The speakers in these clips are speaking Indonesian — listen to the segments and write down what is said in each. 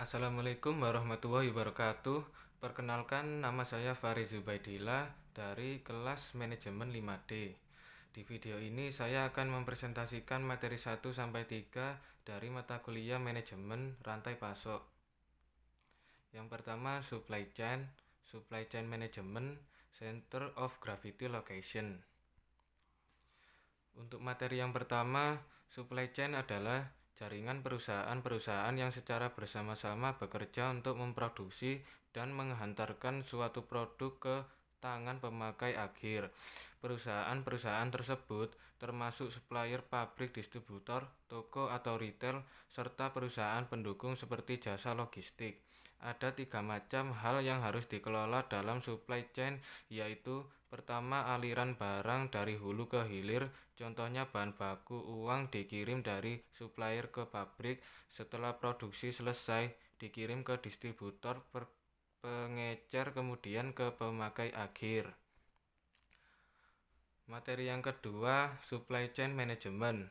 Assalamualaikum warahmatullahi wabarakatuh. Perkenalkan, nama saya Farid Zubaidillah dari kelas manajemen 5D. Di video ini saya akan mempresentasikan materi 1-3 dari mata kuliah manajemen rantai pasok. Yang pertama, supply chain management, center of gravity location. Untuk materi yang pertama, supply chain adalah jaringan perusahaan-perusahaan yang secara bersama-sama bekerja untuk memproduksi dan menghantarkan suatu produk ke tangan pemakai akhir. Perusahaan-perusahaan tersebut termasuk supplier, pabrik, distributor, toko atau retail, serta perusahaan pendukung seperti jasa logistik. Ada 3 macam hal yang harus dikelola dalam supply chain, yaitu pertama, aliran barang dari hulu ke hilir. Contohnya bahan baku uang dikirim dari supplier ke pabrik, setelah produksi selesai dikirim ke distributor, pengecer, kemudian ke pemakai akhir. Materi yang kedua, supply chain management.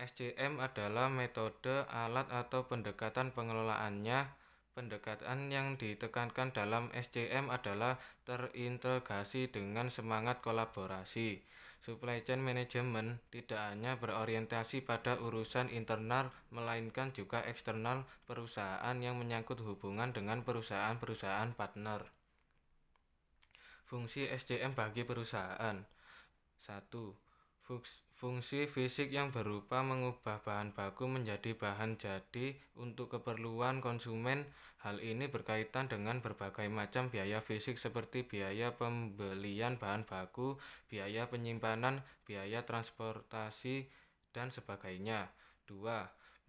SCM adalah metode, alat atau pendekatan pengelolaannya. Pendekatan yang ditekankan dalam SCM adalah terintegrasi dengan semangat kolaborasi. Supply chain management tidak hanya berorientasi pada urusan internal, melainkan juga eksternal perusahaan yang menyangkut hubungan dengan perusahaan-perusahaan partner. Fungsi SCM bagi perusahaan. 1. Fungsi fisik yang berupa mengubah bahan baku menjadi bahan jadi untuk keperluan konsumen. Hal ini berkaitan dengan berbagai macam biaya fisik seperti biaya pembelian bahan baku, biaya penyimpanan, biaya transportasi, dan sebagainya. 2.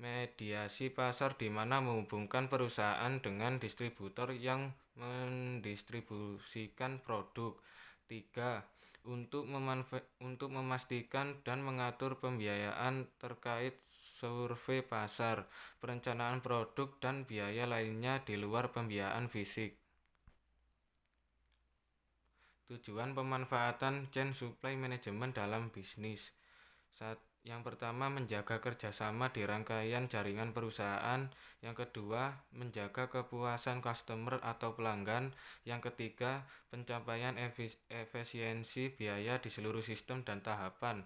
Mediasi pasar, di mana menghubungkan perusahaan dengan distributor yang mendistribusikan produk. 3. Untuk memastikan dan mengatur pembiayaan terkait survei pasar, perencanaan produk, dan biaya lainnya di luar pembiayaan fisik. Tujuan pemanfaatan chain supply management dalam bisnis. Yang pertama, menjaga kerjasama di rangkaian jaringan perusahaan. Yang kedua, menjaga kepuasan customer atau pelanggan. Yang ketiga, pencapaian efisiensi biaya di seluruh sistem dan tahapan.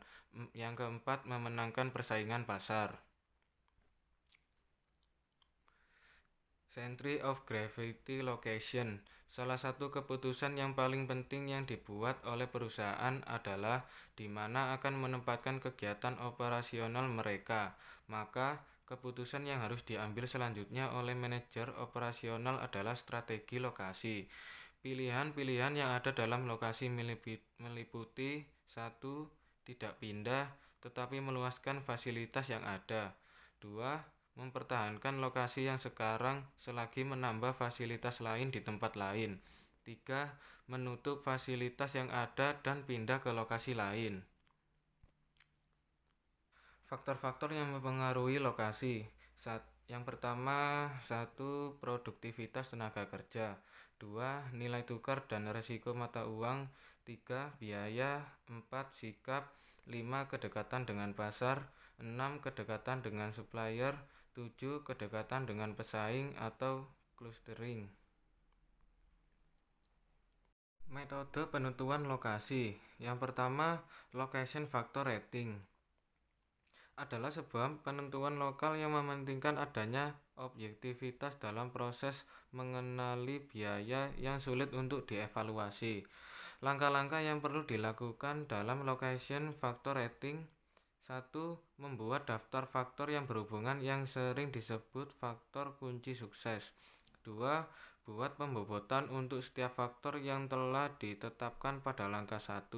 Yang keempat, memenangkan persaingan pasar. Center of gravity location. Salah satu keputusan yang paling penting yang dibuat oleh perusahaan adalah di mana akan menempatkan kegiatan operasional mereka. Maka, keputusan yang harus diambil selanjutnya oleh manajer operasional adalah strategi lokasi. Pilihan-pilihan yang ada dalam lokasi meliputi 1. Tidak pindah, tetapi meluaskan fasilitas yang ada. 2. Mempertahankan lokasi yang sekarang selagi menambah fasilitas lain di tempat lain. 3. Menutup fasilitas yang ada dan pindah ke lokasi lain. Faktor-faktor yang mempengaruhi lokasi. Yang pertama, 1. Produktivitas tenaga kerja. 2. Nilai tukar dan resiko mata uang. 3. Biaya. 4. Sikap. 5. Kedekatan dengan pasar. 6. Kedekatan dengan supplier. 7. Kedekatan dengan pesaing atau clustering. Metode penentuan lokasi. Yang pertama, location factor rating adalah sebuah penentuan lokal yang mementingkan adanya objektivitas dalam proses mengenali biaya yang sulit untuk dievaluasi. Langkah-langkah yang perlu dilakukan dalam location factor rating. 1. Membuat daftar faktor yang berhubungan yang sering disebut faktor kunci sukses. 2. Buat pembobotan untuk setiap faktor yang telah ditetapkan pada langkah 1,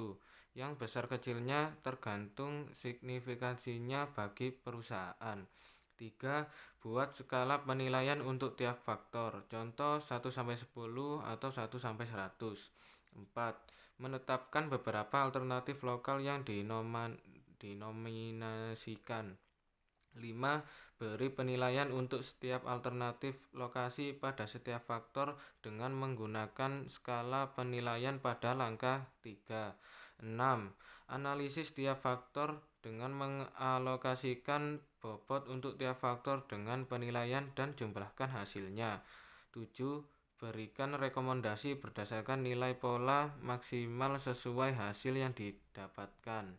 yang besar kecilnya tergantung signifikansinya bagi perusahaan. 3. Buat skala penilaian untuk tiap faktor, contoh 1-10 atau 1-100. 4. Menetapkan beberapa alternatif lokal yang dinominasikan. 5. Beri penilaian untuk setiap alternatif lokasi pada setiap faktor dengan menggunakan skala penilaian pada langkah 3. 6. Analisis setiap faktor dengan mengalokasikan bobot untuk tiap faktor dengan penilaian dan jumlahkan hasilnya. 7. Berikan rekomendasi berdasarkan nilai pola maksimal sesuai hasil yang didapatkan.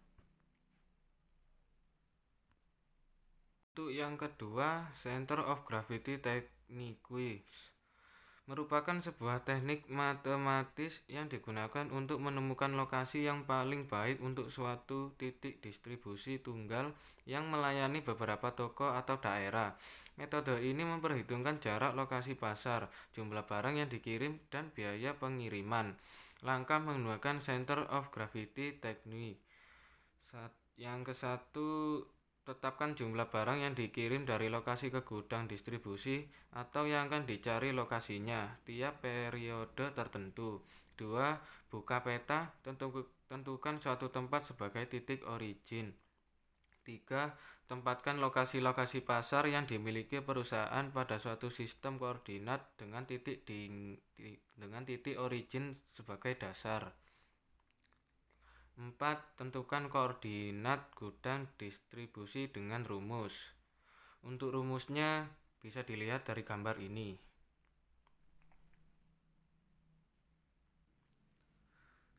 Untuk yang kedua, Center of Gravity Techniques merupakan sebuah teknik matematis yang digunakan untuk menemukan lokasi yang paling baik untuk suatu titik distribusi tunggal yang melayani beberapa toko atau daerah. Metode ini memperhitungkan jarak lokasi pasar, jumlah barang yang dikirim, dan biaya pengiriman. Langkah menggunakan Center of Gravity Technique. Yang ke-1, tetapkan jumlah barang yang dikirim dari lokasi ke gudang distribusi atau yang akan dicari lokasinya tiap periode tertentu. 2. Buka peta, tentukan suatu tempat sebagai titik origin. 3. Tempatkan lokasi-lokasi pasar yang dimiliki perusahaan pada suatu sistem koordinat dengan titik origin sebagai dasar. 4. Tentukan koordinat gudang distribusi dengan rumus. Untuk rumusnya bisa dilihat dari gambar ini.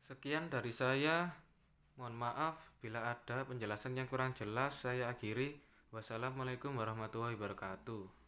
Sekian dari saya. Mohon maaf bila ada penjelasan yang kurang jelas, saya akhiri. Wassalamualaikum warahmatullahi wabarakatuh.